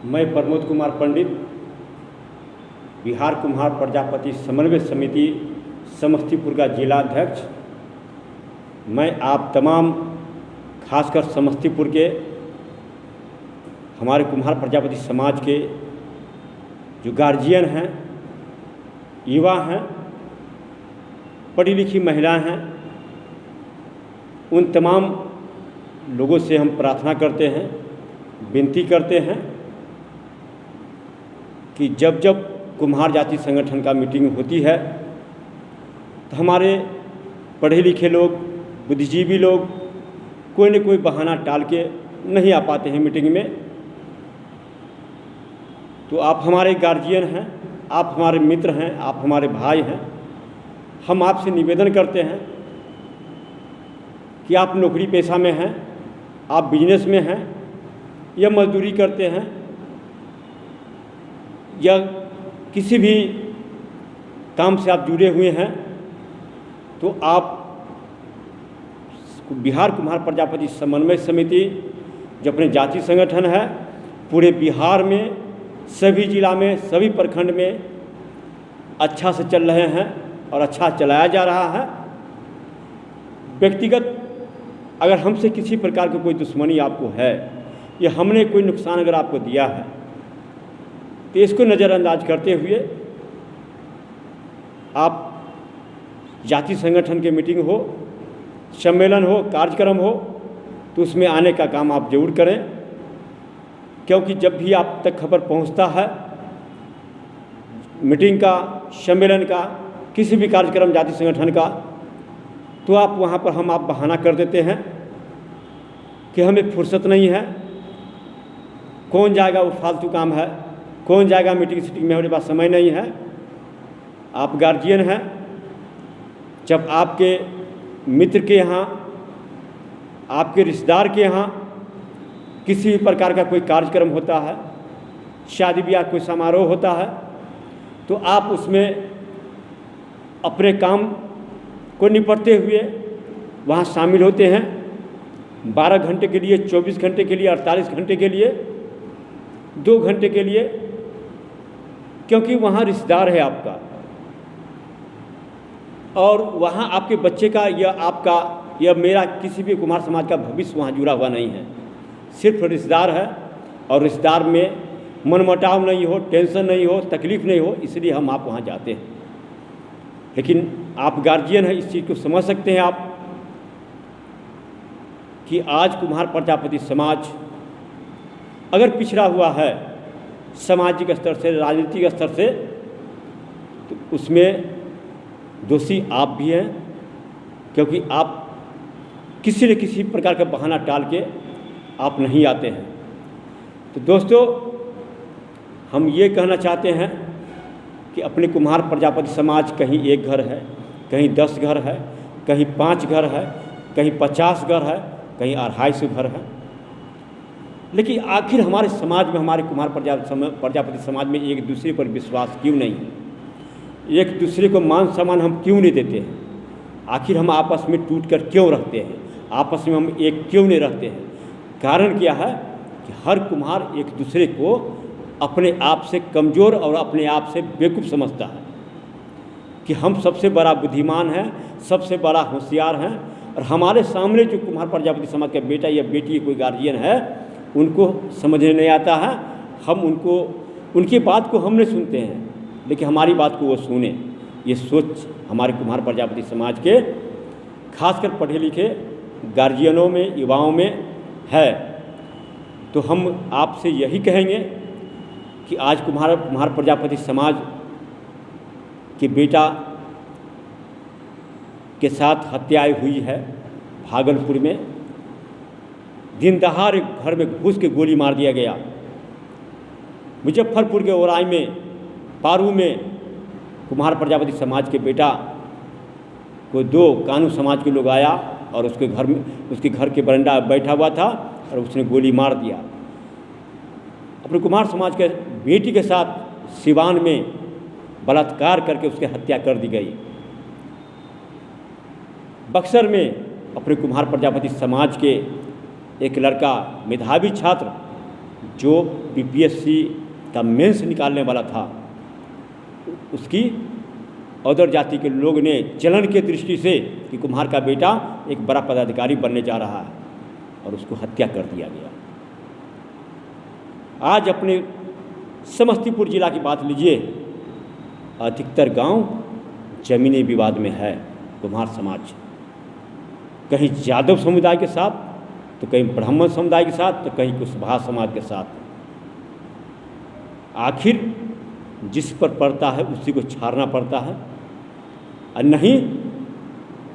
मैं प्रमोद कुमार पंडित, बिहार कुम्हार प्रजापति समन्वय समिति समस्तीपुर का जिला अध्यक्ष। मैं आप तमाम खासकर समस्तीपुर के हमारे कुम्हार प्रजापति समाज के जो गार्जियन हैं, युवा हैं, पढ़ी लिखी महिलाएं हैं, उन तमाम लोगों से हम प्रार्थना करते हैं, विनती करते हैं कि जब जब कुम्हार जाति संगठन का मीटिंग होती है तो हमारे पढ़े लिखे लोग, बुद्धिजीवी लोग कोई न कोई बहाना टाल के नहीं आ पाते हैं मीटिंग में। तो आप हमारे गार्जियन हैं, आप हमारे मित्र हैं, आप हमारे भाई हैं। हम आपसे निवेदन करते हैं कि आप नौकरी पेशा में हैं, आप बिजनेस में हैं या मजदूरी करते हैं या किसी भी काम से आप जुड़े हुए हैं, तो आप बिहार कुम्हार प्रजापति समन्वय समिति जो अपने जाति संगठन है, पूरे बिहार में सभी जिला में, सभी प्रखंड में अच्छा से चल रहे हैं और अच्छा चलाया जा रहा है। व्यक्तिगत अगर हमसे किसी प्रकार की कोई दुश्मनी आपको है या हमने कोई नुकसान अगर आपको दिया है तो इसको नज़रअंदाज करते हुए आप जाति संगठन की मीटिंग हो, सम्मेलन हो, कार्यक्रम हो तो उसमें आने का काम आप जरूर करें, क्योंकि जब भी आप तक खबर पहुंचता है मीटिंग का, सम्मेलन का, किसी भी कार्यक्रम जाति संगठन का, तो आप वहां पर आप बहाना कर देते हैं कि हमें फुर्सत नहीं है, कौन जाएगा, वो फालतू काम है, कौन जाएगा मीटिंग सीटिंग में, हमारे पास समय नहीं है। आप गार्जियन हैं, जब आपके मित्र के यहाँ, आपके रिश्तेदार के यहाँ किसी भी प्रकार का कोई कार्यक्रम होता है, शादी ब्याह कोई समारोह होता है, तो आप उसमें अपने काम को निपटते हुए वहाँ शामिल होते हैं। 12 घंटे के लिए, 24 घंटे के लिए, 48 घंटे के लिए, 2 घंटे के लिए, क्योंकि वहाँ रिश्तेदार है आपका और वहाँ आपके बच्चे का या आपका या मेरा किसी भी कुम्हार समाज का भविष्य वहाँ जुड़ा हुआ नहीं है, सिर्फ रिश्तेदार है। और रिश्तेदार में मनमुटाव नहीं हो, टेंशन नहीं हो, तकलीफ़ नहीं हो, इसलिए हम आप वहाँ जाते हैं। लेकिन आप गार्जियन हैं, इस चीज़ को समझ सकते हैं आप कि आज कुम्हार प्रजापति समाज अगर पिछड़ा हुआ है सामाजिक स्तर से, राजनीतिक स्तर से, तो उसमें दोषी आप भी हैं, क्योंकि आप किसी न किसी प्रकार का बहाना टाल के आप नहीं आते हैं। तो दोस्तों, हम ये कहना चाहते हैं कि अपने कुम्हार प्रजापति समाज कहीं 1 घर है, कहीं 10 घर है, कहीं 5 घर है, कहीं 50 घर है, कहीं 250 घर है, लेकिन आखिर हमारे समाज में, हमारे कुम्हार प्रजापति समाज में एक दूसरे पर विश्वास क्यों नहीं है? एक दूसरे को मान सम्मान हम क्यों नहीं देते हैं? आखिर हम आपस में टूट कर क्यों रहते हैं? आपस में हम एक क्यों नहीं रहते हैं? कारण क्या है कि हर कुम्हार एक दूसरे को अपने आप से कमज़ोर और अपने आप से बेवकूफ़ समझता है कि हम सबसे बड़ा बुद्धिमान हैं, सबसे बड़ा होशियार हैं, और हमारे सामने जो कुम्हार प्रजापति समाज का बेटा या बेटी कोई गार्जियन है, उनको समझने नहीं आता है। हम उनकी बात को हम नहीं सुनते हैं, लेकिन हमारी बात को वो सुने। ये सोच हमारे कुम्हार प्रजापति समाज के खासकर पढ़े लिखे गार्जियनों में, युवाओं में है। तो हम आपसे यही कहेंगे कि आज कुम्हार प्रजापति समाज के बेटा के साथ हत्याएं हुई है भागलपुर में। दिन दहाड़ घर में घुस के गोली मार दिया गया। मुजफ्फरपुर के ओराई में, पारू में कुम्हार प्रजापति समाज के बेटा को 2 कानू समाज के लोग आया और उसके घर के बरंडा बैठा हुआ था और उसने गोली मार दिया। अपने कुम्हार समाज के बेटी के साथ सिवान में बलात्कार करके उसकी हत्या कर दी गई। बक्सर में अपने कुम्हार प्रजापति समाज के एक लड़का, मेधावी छात्र जो बीपीएससी का मेंस निकालने वाला था, उसकी अदर जाति के लोग ने चलन के दृष्टि से कि कुम्हार का बेटा एक बड़ा पदाधिकारी बनने जा रहा है, और उसको हत्या कर दिया गया। आज अपने समस्तीपुर जिला की बात लीजिए, अधिकतर गांव जमीनी विवाद में है। कुम्हार समाज कहीं यादव समुदाय के साथ, तो कहीं ब्राह्मण समुदाय के साथ, तो कहीं कुशवाहा समाज के साथ। आखिर जिस पर पड़ता है उसी को छाड़ना पड़ता है, और नहीं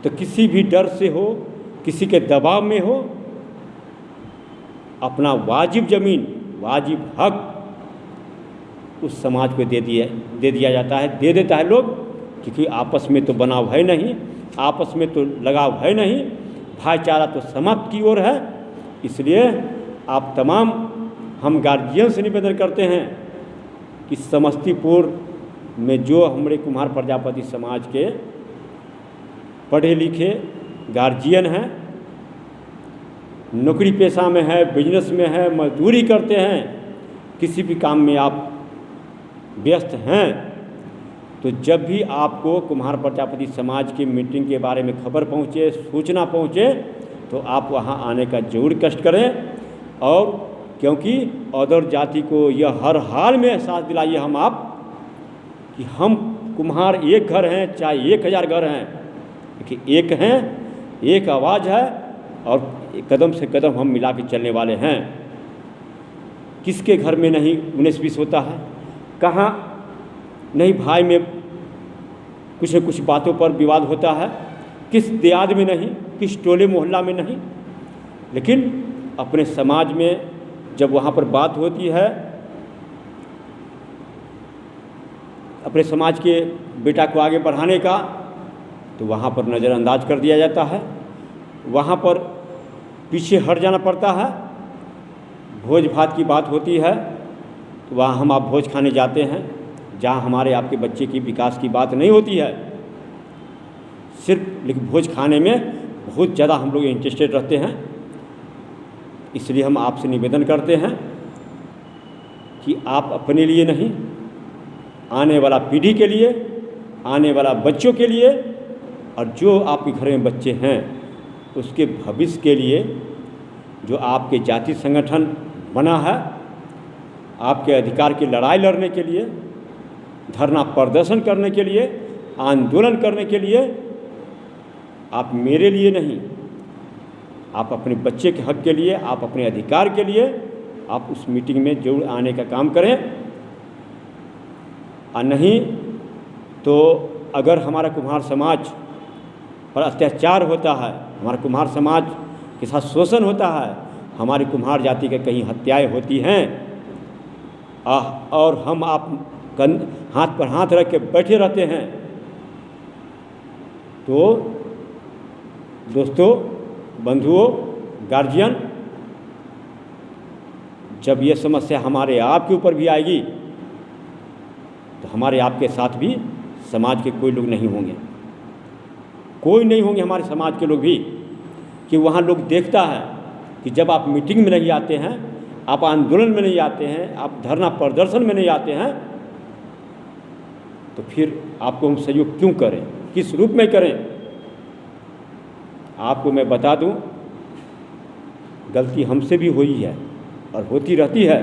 तो किसी भी डर से हो, किसी के दबाव में हो, अपना वाजिब जमीन, वाजिब हक उस समाज को दे दिया जाता है, दे देता है लोग, क्योंकि आपस में तो बनाव है नहीं, आपस में तो लगाव है नहीं, भाईचारा तो समाप्त की ओर है। इसलिए आप तमाम हम गार्जियन से निवेदन करते हैं कि समस्तीपुर में जो हमारे कुम्हार प्रजापति समाज के पढ़े लिखे गार्जियन हैं, नौकरी पेशा में है, बिजनेस में है, मजदूरी करते हैं, किसी भी काम में आप व्यस्त हैं, तो जब भी आपको कुम्हार प्रजापति समाज की मीटिंग के बारे में खबर पहुँचे, सूचना पहुँचे, तो आप वहाँ आने का जरूर कष्ट करें। और क्योंकि अदर जाति को यह हर हाल में एहसास दिलाइए हम आप कि हम कुम्हार एक घर हैं, चाहे 1000 घर हैं, क्योंकि एक हैं, एक आवाज़ है, और कदम से कदम हम मिला के चलने वाले हैं। किसके घर में नहीं 19-20 होता है, कहाँ नहीं भाई में कुछ न कुछ बातों पर विवाद होता है, किस देहात में नहीं, किस टोले मोहल्ला में नहीं, लेकिन अपने समाज में जब वहाँ पर बात होती है, अपने समाज के बेटा को आगे बढ़ाने का, तो वहाँ पर नज़रअंदाज कर दिया जाता है, वहाँ पर पीछे हट जाना पड़ता है। भोज भात की बात होती है तो वहाँ हम आप भोज खाने जाते हैं, जहाँ हमारे आपके बच्चे की विकास की बात नहीं होती है सिर्फ, लेकिन भोज खाने में बहुत ज़्यादा हम लोग इंटरेस्टेड रहते हैं। इसलिए हम आपसे निवेदन करते हैं कि आप अपने लिए नहीं, आने वाला पीढ़ी के लिए, आने वाला बच्चों के लिए, और जो आपके घर में बच्चे हैं उसके भविष्य के लिए जो आपके जाति संगठन बना है, आपके अधिकार की लड़ाई लड़ने के लिए, धरना प्रदर्शन करने के लिए, आंदोलन करने के लिए, आप मेरे लिए नहीं, आप अपने बच्चे के हक के लिए, आप अपने अधिकार के लिए आप उस मीटिंग में जरूर आने का काम करें। और नहीं तो अगर हमारा कुम्हार समाज पर अत्याचार होता है, हमारा कुम्हार समाज के साथ शोषण होता है, हमारी कुम्हार जाति के कहीं हत्याएं होती हैं, और हम आप हाथ पर हाथ रख के बैठे रहते हैं, तो दोस्तों, बंधुओं, गार्जियन, जब ये समस्या हमारे आपके ऊपर भी आएगी तो हमारे आपके साथ भी समाज के कोई लोग नहीं होंगे, कोई नहीं होंगे हमारे समाज के लोग भी, कि वहाँ लोग देखता है कि जब आप मीटिंग में नहीं आते हैं, आप आंदोलन में नहीं आते हैं, आप धरना प्रदर्शन में नहीं आते हैं, तो फिर आपको हम सहयोग क्यों करें, किस रूप में करें। आपको मैं बता दूं, गलती हमसे भी हुई है और होती रहती है।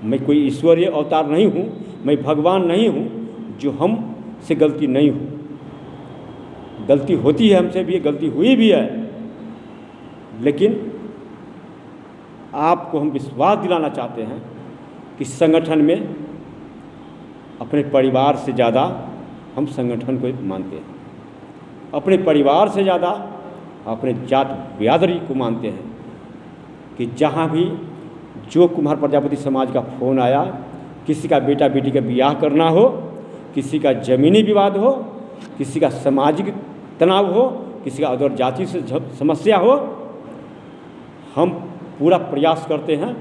मैं कोई ईश्वरीय अवतार नहीं हूँ, मैं भगवान नहीं हूँ जो हम से गलती नहीं हो। गलती होती है हमसे भी, गलती हुई भी है, लेकिन आपको हम विश्वास दिलाना चाहते हैं कि संगठन में अपने परिवार से ज़्यादा हम संगठन को मानते हैं, अपने परिवार से ज़्यादा अपने जात बिरादरी को मानते हैं। कि जहाँ भी जो कुम्हार प्रजापति समाज का फ़ोन आया, किसी का बेटा बेटी का ब्याह करना हो, किसी का ज़मीनी विवाद हो, किसी का सामाजिक तनाव हो, किसी का अदर जाति से समस्या हो, हम पूरा प्रयास करते हैं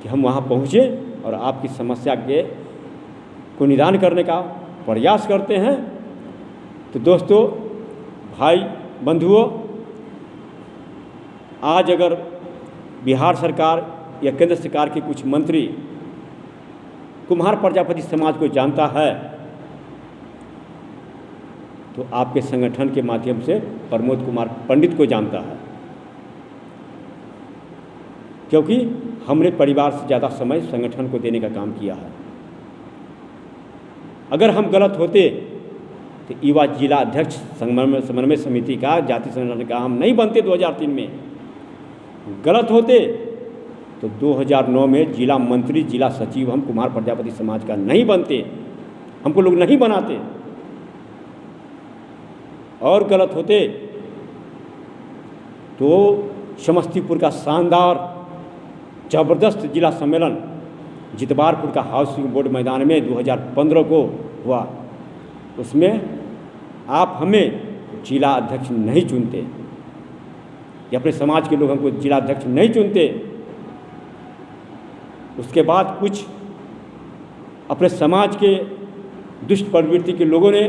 कि हम वहाँ पहुँचे और आपकी समस्या को निदान करने का प्रयास करते हैं। तो दोस्तों, भाई बंधुओं, आज अगर बिहार सरकार या केंद्र सरकार के कुछ मंत्री कुम्हार प्रजापति समाज को जानता है तो आपके संगठन के माध्यम से प्रमोद कुमार पंडित को जानता है, क्योंकि हमने परिवार से ज़्यादा समय संगठन को देने का काम किया है। अगर हम गलत होते तो युवा जिला अध्यक्ष समन्वय समिति का जाति संगठन का हम नहीं बनते 2003 में। गलत होते तो 2009 में जिला मंत्री जिला सचिव हम कुम्हार प्रजापति समाज का नहीं बनते, हमको लोग नहीं बनाते। और गलत होते तो समस्तीपुर का शानदार जबरदस्त जिला सम्मेलन जितवारपुर का हाउसिंग बोर्ड मैदान में 2015 को हुआ, उसमें आप हमें जिला अध्यक्ष नहीं चुनते या अपने समाज के लोग हमको जिला अध्यक्ष नहीं चुनते। उसके बाद कुछ अपने समाज के दुष्ट प्रवृत्ति के लोगों ने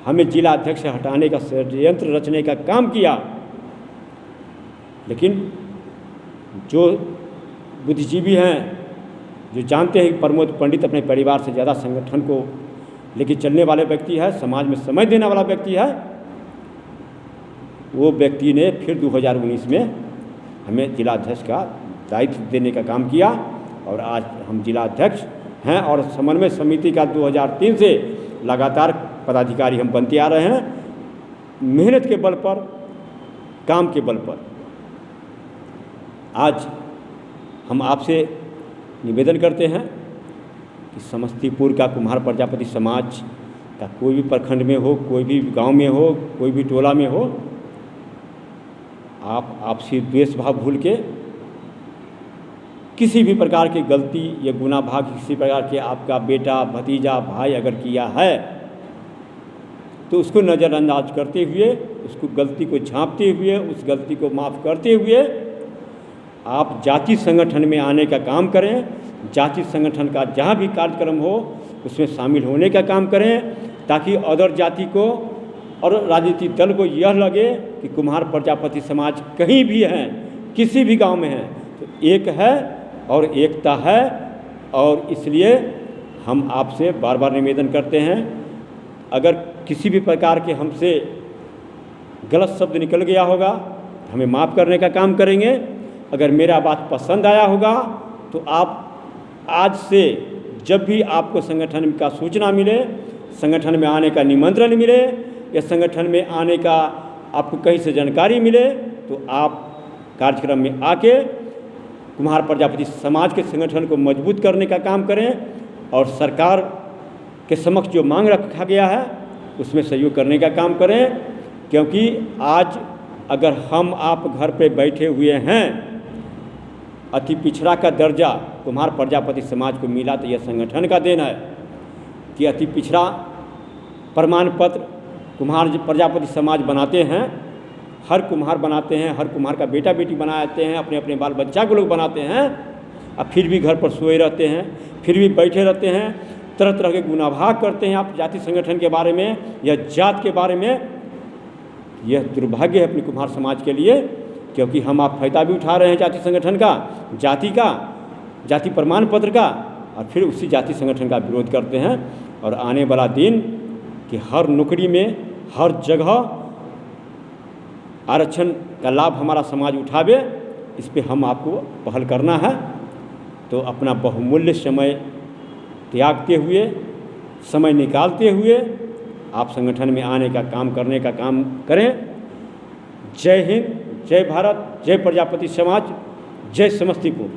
हमें जिला अध्यक्ष से हटाने का षड्यंत्र रचने का काम किया, लेकिन जो बुद्धिजीवी हैं, जो जानते हैं कि प्रमोद पंडित अपने परिवार से ज़्यादा संगठन को लेके चलने वाले व्यक्ति है, समाज में समय देने वाला व्यक्ति है, वो व्यक्ति ने फिर 2019 में हमें जिला अध्यक्ष का दायित्व देने का काम किया और आज हम जिला अध्यक्ष हैं और समन्वय समिति का 2003 से लगातार पदाधिकारी हम बनते आ रहे हैं, मेहनत के बल पर, काम के बल पर। आज हम आपसे निवेदन करते हैं कि समस्तीपुर का कुम्हार प्रजापति समाज का कोई भी प्रखंड में हो, कोई भी गांव में हो, कोई भी टोला में हो, आप आपसी द्वेष भाव भूल के किसी भी प्रकार की गलती या गुनाह भाग किसी प्रकार के आपका बेटा भतीजा भाई अगर किया है तो उसको नज़रअंदाज करते हुए, उसको गलती को झांपते हुए, उस गलती को माफ़ करते हुए आप जाति संगठन में आने का काम करें। जाति संगठन का जहाँ भी कार्यक्रम हो उसमें शामिल होने का काम करें, ताकि अदर जाति को और राजनीतिक दल को यह लगे कि कुम्हार प्रजापति समाज कहीं भी है, किसी भी गांव में है तो एक है और एकता है। और इसलिए हम आपसे बार बार निवेदन करते हैं, अगर किसी भी प्रकार के हमसे गलत शब्द निकल गया होगा तो हमें माफ़ करने का काम करेंगे। अगर मेरा बात पसंद आया होगा तो आप आज से जब भी आपको संगठन का सूचना मिले, संगठन में आने का निमंत्रण मिले या संगठन में आने का आपको कहीं से जानकारी मिले तो आप कार्यक्रम में आके कुम्हार प्रजापति समाज के संगठन को मजबूत करने का काम करें और सरकार के समक्ष जो मांग रखा गया है उसमें सहयोग करने का काम करें। क्योंकि आज अगर हम आप घर पे बैठे हुए हैं, अति पिछड़ा का दर्जा कुम्हार प्रजापति समाज को मिला तो यह संगठन का देन है कि अति पिछड़ा प्रमाण पत्र कुम्हार प्रजापति समाज बनाते हैं, हर कुम्हार बनाते हैं, हर कुम्हार का बेटा बेटी बनाते हैं, अपने अपने बाल बच्चा को लोग बनाते हैं, अब फिर भी घर पर सोए रहते हैं, फिर भी बैठे रहते हैं, तरह तरह के गुनाभाग करते हैं आप जाति संगठन के बारे में या जात के बारे में। यह दुर्भाग्य है अपने कुम्हार समाज के लिए, क्योंकि हम आप फायदा भी उठा रहे हैं जाति संगठन का, जाति का, जाति प्रमाण पत्र का, और फिर उसी जाति संगठन का विरोध करते हैं। और आने वाला दिन कि हर नौकरी में, हर जगह आरक्षण का लाभ हमारा समाज उठावे, इस पे हम आपको पहल करना है। तो अपना बहुमूल्य समय त्यागते हुए, समय निकालते हुए आप संगठन में आने का काम करने का काम करें। जय हिंद, जय भारत, जय प्रजापति समाज, जय समस्तीपुर।